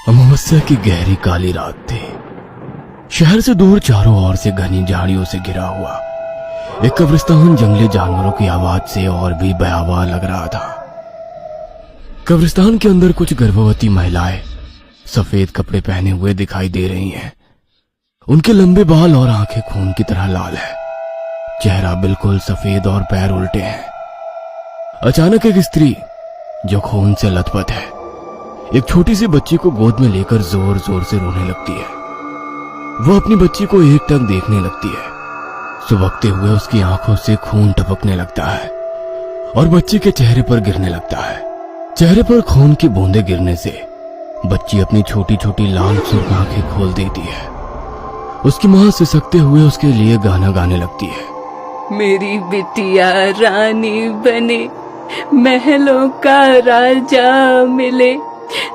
अमावस्या की गहरी काली रात थी। शहर से दूर चारों ओर से घनी झाड़ियों से घिरा हुआ एक कब्रिस्तान जंगली जानवरों की आवाज से और भी भयावह लग रहा था। कब्रिस्तान के अंदर कुछ गर्भवती महिलाएं सफेद कपड़े पहने हुए दिखाई दे रही हैं। उनके लंबे बाल और आंखें खून की तरह लाल है, चेहरा बिल्कुल सफेद और पैर उल्टे हैं। अचानक एक स्त्री जो खून से लथपथ है एक छोटी सी बच्ची को गोद में लेकर जोर जोर से रोने लगती है। वो अपनी बच्ची को एकटक देखने लगती है। सुबकते हुए उसकी आंखों से खून टपकने लगता है और बच्ची के चेहरे पर गिरने लगता है। चेहरे पर खून की बूंदें गिरने से बच्ची अपनी छोटी छोटी लाल सुर्ख आंखें खोल देती है। उसकी मां सिसकते हुए उसके लिए गाना गाने लगती है। मेरी बिटिया रानी बने, महलों का राजा मिले,